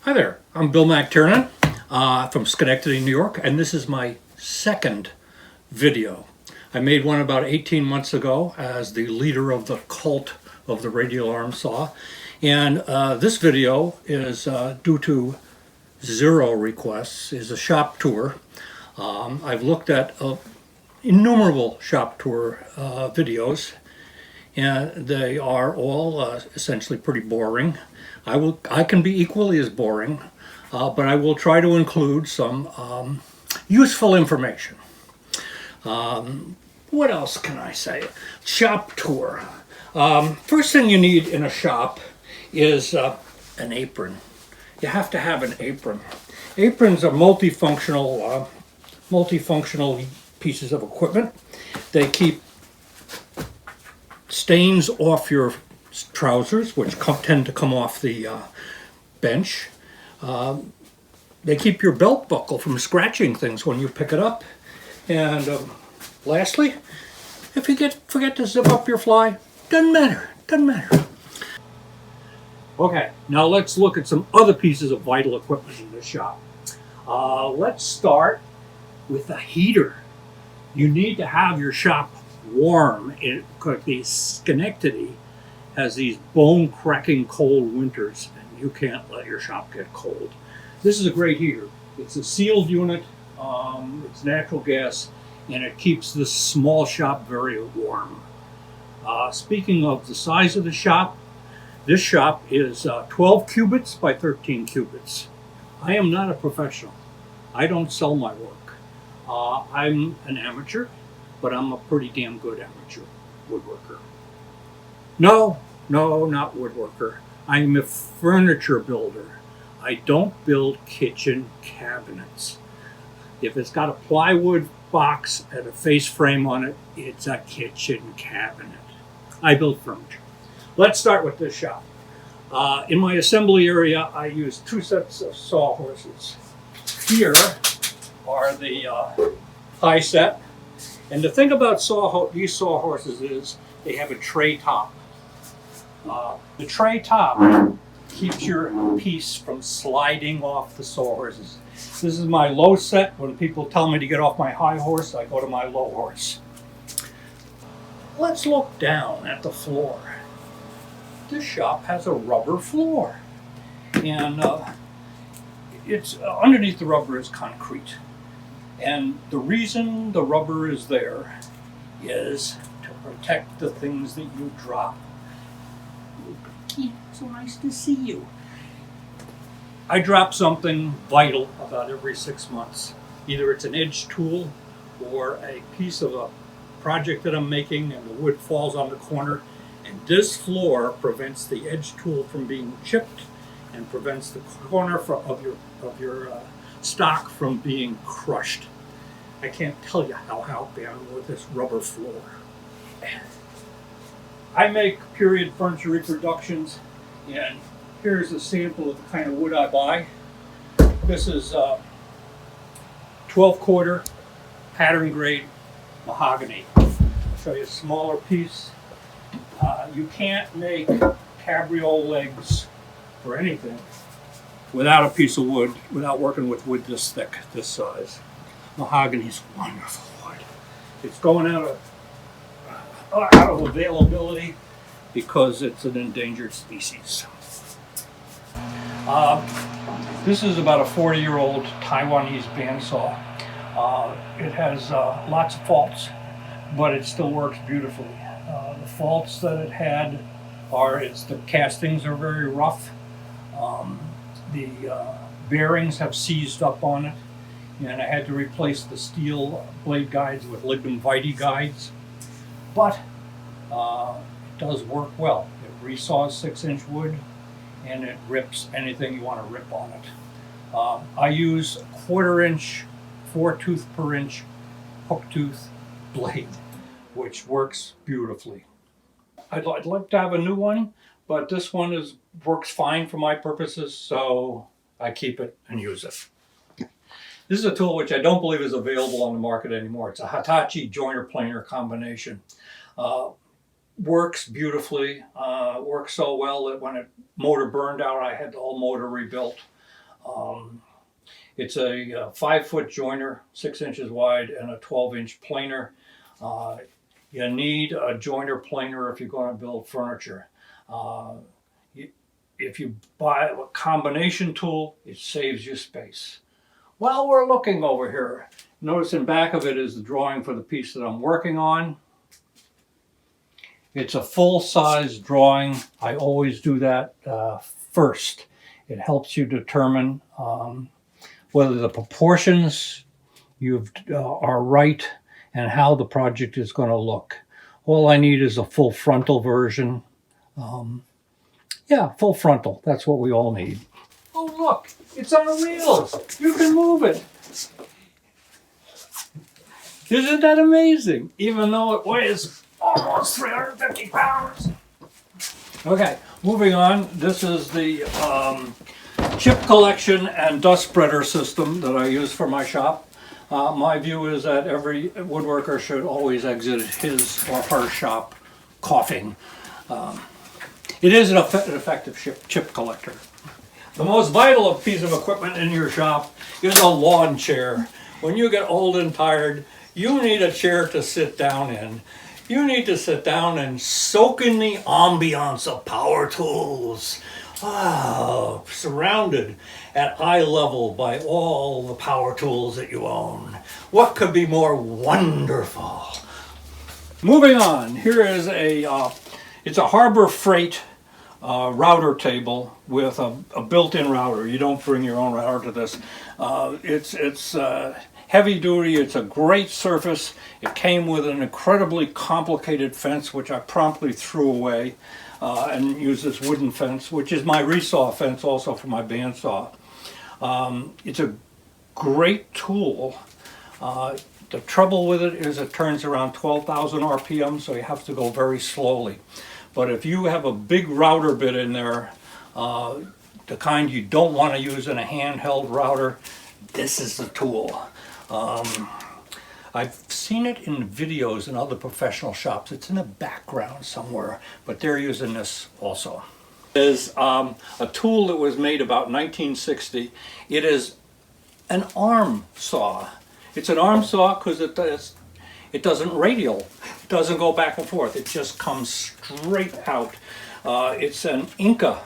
Hi there, I'm Bill MacTiernan from Schenectady, New York, and this is my second video. I made one about 18 months ago as the leader of the cult of the radial arm saw, and this video is due to 0 requests, is a shop tour. I've looked at innumerable shop tour videos, and they are all essentially pretty boring. I can be equally as boring, but I will try to include some useful information. What else can I say? Shop tour. First thing you need in a shop is an apron. You have to have an apron. Aprons are multifunctional pieces of equipment. They keep stains off your trousers, which tend to come off the bench. They keep your belt buckle from scratching things when you pick it up. And lastly, if you forget to zip up your fly, doesn't matter. Okay, now let's look at some other pieces of vital equipment in the shop. Let's start with the heater. You need to have your shop warm. The Schenectady has these bone-cracking cold winters, and you can't let your shop get cold. This is a great heater. It's a sealed unit, it's natural gas, and it keeps this small shop very warm. Speaking of the size of the shop, this shop is 12 cubits by 13 cubits. I am not a professional. I don't sell my work. I'm an amateur, but I'm a pretty damn good amateur woodworker. No, not woodworker. I'm a furniture builder. I don't build kitchen cabinets. If it's got a plywood box and a face frame on it, it's a kitchen cabinet. I build furniture. Let's start with this shop. In my assembly area, I use 2 sets of sawhorses. Here are the high set. And the thing about these sawhorses is they have a tray top. The tray top keeps your piece from sliding off the sawhorses. This is my low set. When people tell me to get off my high horse, I go to my low horse. Let's look down at the floor. This shop has a rubber floor, and it's underneath the rubber is concrete. And the reason the rubber is there is to protect the things that you drop. So nice to see you. I drop something vital about every 6 months. Either it's an edge tool or a piece of a project that I'm making and the wood falls on the corner. And this floor prevents the edge tool from being chipped and prevents the corner of your stock from being crushed. I can't tell you how happy I am with this rubber floor. I make period furniture reproductions, and here's a sample of the kind of wood I buy. This is 12-quarter pattern grade mahogany. I'll show you a smaller piece. You can't make cabriole legs for anything without a piece of wood, without working with wood this thick, this size. Mahogany's wonderful wood. It's going out of availability because it's an endangered species. This is about a 40-year-old Taiwanese bandsaw. It has lots of faults, but it still works beautifully. The faults that it had are the castings are very rough. The bearings have seized up on it, and I had to replace the steel blade guides with lignum vitae guides. But it does work well. It resaws 6-inch wood, and it rips anything you want to rip on it. I use a 1/4-inch, 4-tooth per inch hook tooth blade, which works beautifully. I'd like to have a new one, but this one works fine for my purposes, so I keep it and use it. This is a tool which I don't believe is available on the market anymore. It's a Hitachi joiner planer combination. Works beautifully, works so well that when a motor burned out, I had the whole motor rebuilt. It's a 5-foot joiner, 6 inches wide, and a 12-inch planer. You need a joiner planer if you're going to build furniture. If you buy a combination tool, it saves you space. While we're looking over here, notice in back of it is the drawing for the piece that I'm working on. It's a full-size drawing. I always do that first. It helps you determine whether the proportions are right and how the project is going to look. All I need is a full frontal version. Yeah, full frontal. That's what we all need. Oh, look, it's on wheels. You can move it. Isn't that amazing? Even though it weighs almost 350 pounds. Okay, moving on. This is the chip collection and dust spreader system that I use for my shop. My view is that every woodworker should always exit his or her shop coughing. It is an effective chip collector. The most vital piece of equipment in your shop is a lawn chair. When you get old and tired, you need a chair to sit down in. You need to sit down and soak in the ambiance of power tools. Wow, surrounded at eye level by all the power tools that you own. What could be more wonderful? Moving on, here is it's a Harbor Freight router table with a built-in router. You don't bring your own router to this. It's heavy duty. It's a great surface. It came with an incredibly complicated fence, which I promptly threw away and used this wooden fence, which is my resaw fence also for my bandsaw. It's a great tool. The trouble with it is it turns around 12,000 RPM, so you have to go very slowly. But if you have a big router bit in there, the kind you don't want to use in a handheld router, this is the tool. I've seen it in videos in other professional shops. It's in the background somewhere, but they're using this also. It is a tool that was made about 1960. It is an arm saw. It's an arm saw because it doesn't radial. It doesn't go back and forth. It just comes straight out. It's an Inca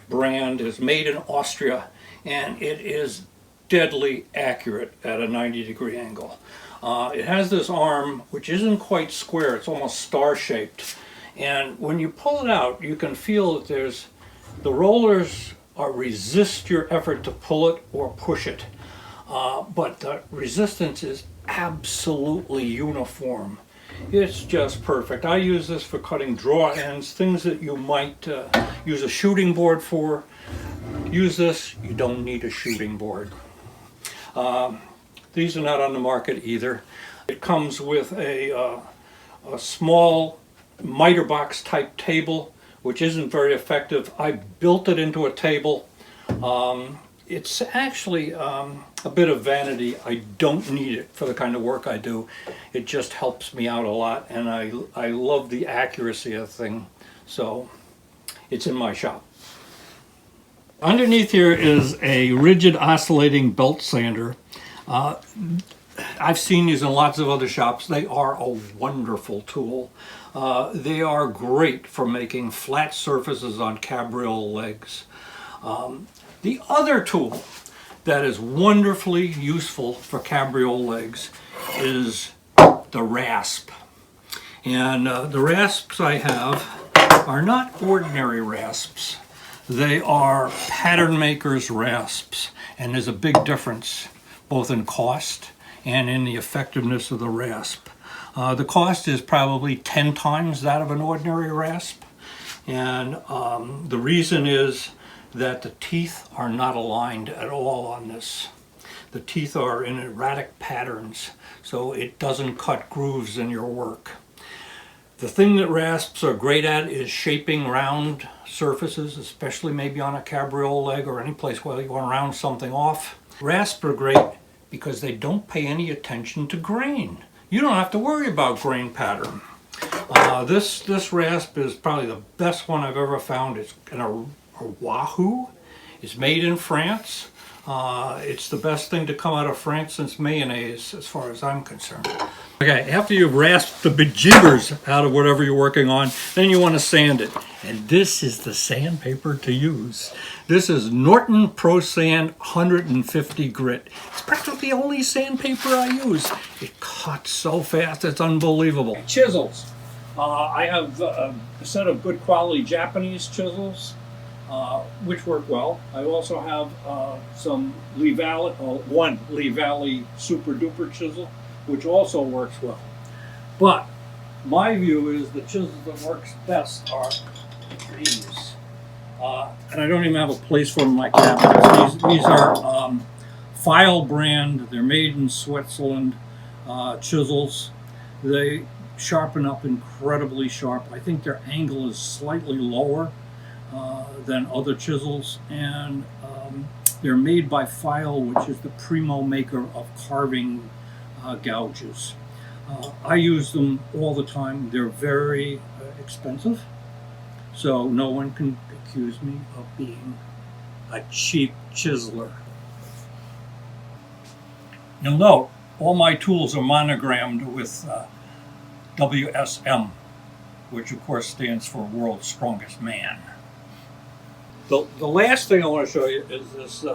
brand. It's made in Austria, and it is deadly accurate at a 90-degree angle. It has this arm which isn't quite square. It's almost star-shaped. And when you pull it out, you can feel that the rollers resist your effort to pull it or push it. But the resistance is absolutely uniform. It's just perfect. I use this for cutting draw ends, things that you might use a shooting board for. Use this, you don't need a shooting board. These are not on the market either. It comes with a small miter box type table, which isn't very effective. I built it into a table. It's actually a bit of vanity. I don't need it for the kind of work I do. It just helps me out a lot, and I love the accuracy of the thing. So it's in my shop. Underneath here is a rigid oscillating belt sander. I've seen these in lots of other shops. They are a wonderful tool. They are great for making flat surfaces on cabriole legs. The other tool that is wonderfully useful for cabriole legs is the rasp. And the rasps I have are not ordinary rasps. They are pattern maker's rasps, and there's a big difference both in cost and in the effectiveness of the rasp. The cost is probably 10 times that of an ordinary rasp, and the reason is that the teeth are not aligned at all on this. The teeth are in erratic patterns, so it doesn't cut grooves in your work. The thing that rasps are great at is shaping round surfaces, especially maybe on a cabriole leg or any place where you want to round something off. Rasps are great because they don't pay any attention to grain. You don't have to worry about grain pattern. This rasp is probably the best one I've ever found. It's a Wahoo. It's made in France. It's the best thing to come out of France since mayonnaise, as far as I'm concerned. Okay, after you've rasped the bejeebers out of whatever you're working on, then you want to sand it. And this is the sandpaper to use. This is Norton Pro Sand 150 grit. It's practically the only sandpaper I use. It cuts so fast, it's unbelievable. Chisels. I have a set of good quality Japanese chisels, which work well. I also have some Lee Valley, one Lee Valley Super Duper chisel, which also works well. But my view is the chisels that works best are these. And I don't even have a place for them in my cabinets. These are File brand. They're made in Switzerland chisels. They sharpen up incredibly sharp. I think their angle is slightly lower than other chisels, and they're made by File, which is the primo maker of carving gouges. I use them all the time. They're very expensive, so no one can accuse me of being a cheap chiseler. You'll note all my tools are monogrammed with WSM, which of course stands for World's Strongest Man. The last thing I want to show you is this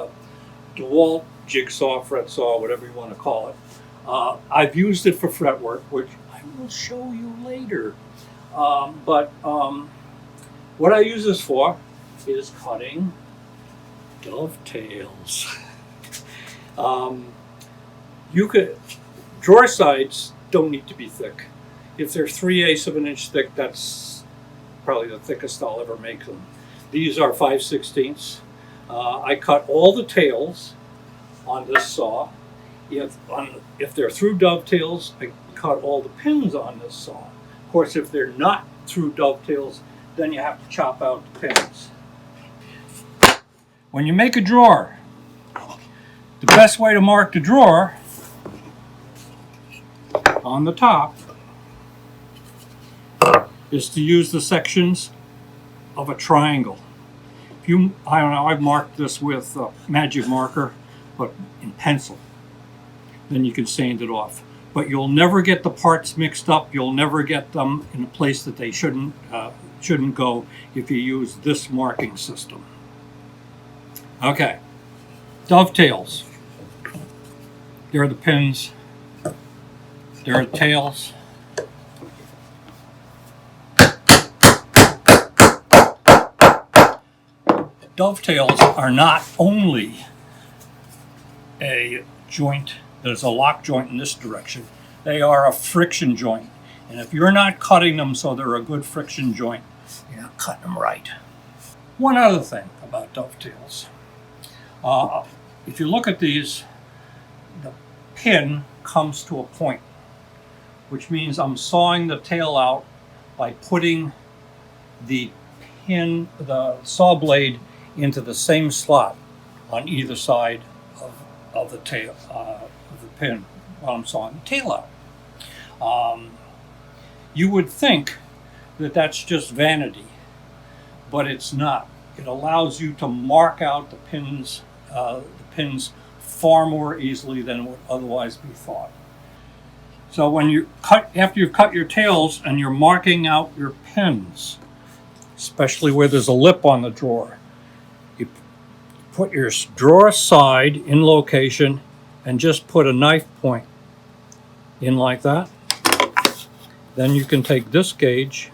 DeWalt Jigsaw Fret Saw, whatever you want to call it. I've used it for fretwork, which I will show you later. But what I use this for is cutting dovetails. Drawer sides don't need to be thick. If they're 3/8 of an inch thick, that's probably the thickest I'll ever make them. These are 5/16. I cut all the tails on this saw. If they're through dovetails, I cut all the pins on this saw. Of course, if they're not through dovetails, then you have to chop out the pins. When you make a drawer, the best way to mark the drawer on the top is to use the sections of a triangle. I don't know, I've marked this with a magic marker, but in pencil. Then you can sand it off. But you'll never get the parts mixed up. You'll never get them in a place that they shouldn't go if you use this marking system. Okay, dovetails. There are the pins. There are the tails. Dovetails are not only a joint, there's a lock joint in this direction, they are a friction joint. And if you're not cutting them so they're a good friction joint, you're not cutting them right. One other thing about dovetails. If you look at these, the pin comes to a point, which means I'm sawing the tail out by putting the saw blade into the same slot on either side of the tail of the pin while I'm sawing the tail out. You would think that that's just vanity, but it's not. It allows you to mark out the pins far more easily than would otherwise be thought. So when after you've cut your tails and you're marking out your pins, especially where there's a lip on the drawer, you put your drawer side in location and just put a knife point in like that. Then you can take this gauge,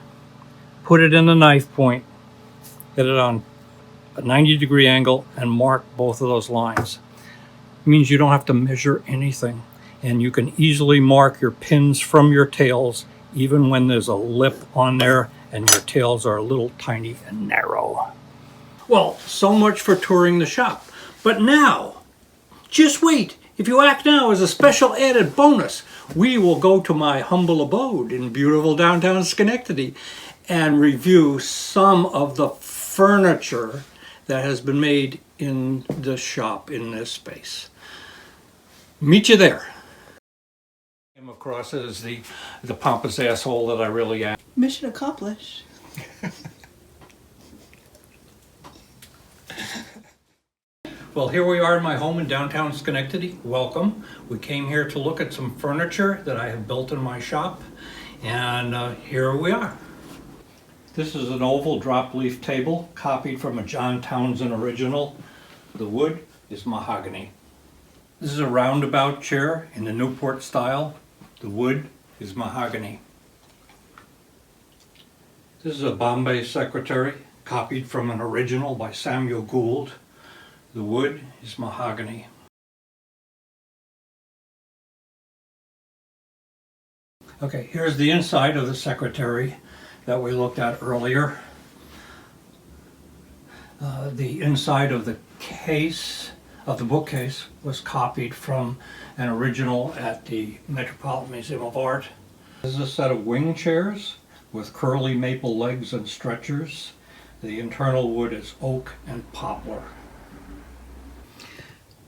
put it in the knife point, get it on a 90-degree angle, and mark both of those lines. It means you don't have to measure anything, and you can easily mark your pins from your tails even when there's a lip on there and your tails are a little tiny and narrow. Well, so much for touring the shop. But now, just wait. If you act now as a special added bonus, we will go to my humble abode in beautiful downtown Schenectady and review some of the furniture that has been made in this shop, in this space. Meet you there. I came across as the pompous asshole that I really am. Mission accomplished. Well, here we are in my home in downtown Schenectady. Welcome. We came here to look at some furniture that I have built in my shop, and here we are. This is an oval drop leaf table copied from a John Townsend original. The wood is mahogany. This is a roundabout chair in the Newport style. The wood is mahogany. This is a Bombay secretary copied from an original by Samuel Gould. The wood is mahogany. Okay, here's the inside of the secretary that we looked at earlier. The inside of the case, of the bookcase, was copied from an original at the Metropolitan Museum of Art. This is a set of wing chairs with curly maple legs and stretchers. The internal wood is oak and poplar.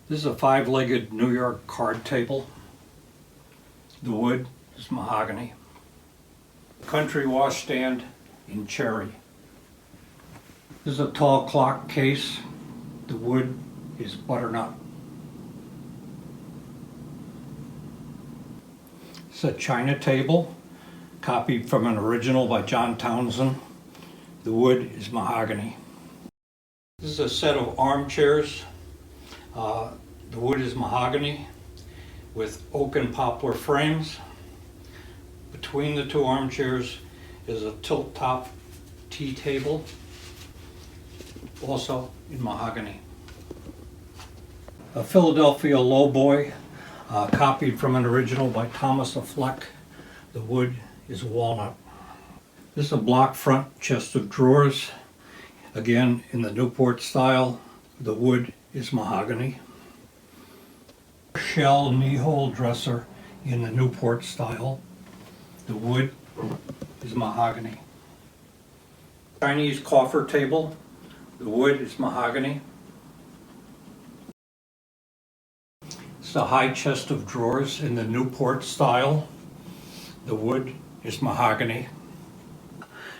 This is a 5-legged New York card table. The wood is mahogany. Country washstand in cherry. This is a tall clock case. The wood is butternut. It's a china table copied from an original by John Townsend. The wood is mahogany. This is a set of armchairs. The wood is mahogany with oak and poplar frames. Between the two armchairs is a tilt-top tea table, also in mahogany. A Philadelphia lowboy, copied from an original by Thomas A. Fleck. The wood is walnut. This is a block front chest of drawers, again in the Newport style. The wood is mahogany. Shell knee-hole dresser in the Newport style. The wood is mahogany. Chinese coffer table. The wood is mahogany. It's a high chest of drawers in the Newport style. The wood is mahogany.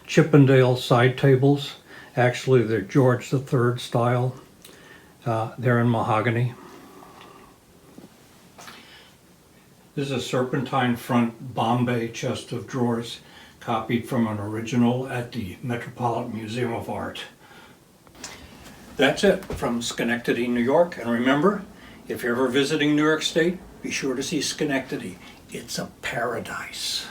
Chippendale side tables. Actually, they're George III style. They're in mahogany. This is a serpentine front Bombay chest of drawers copied from an original at the Metropolitan Museum of Art. That's it from Schenectady, New York. And remember, if you're ever visiting New York State, be sure to see Schenectady. It's a paradise.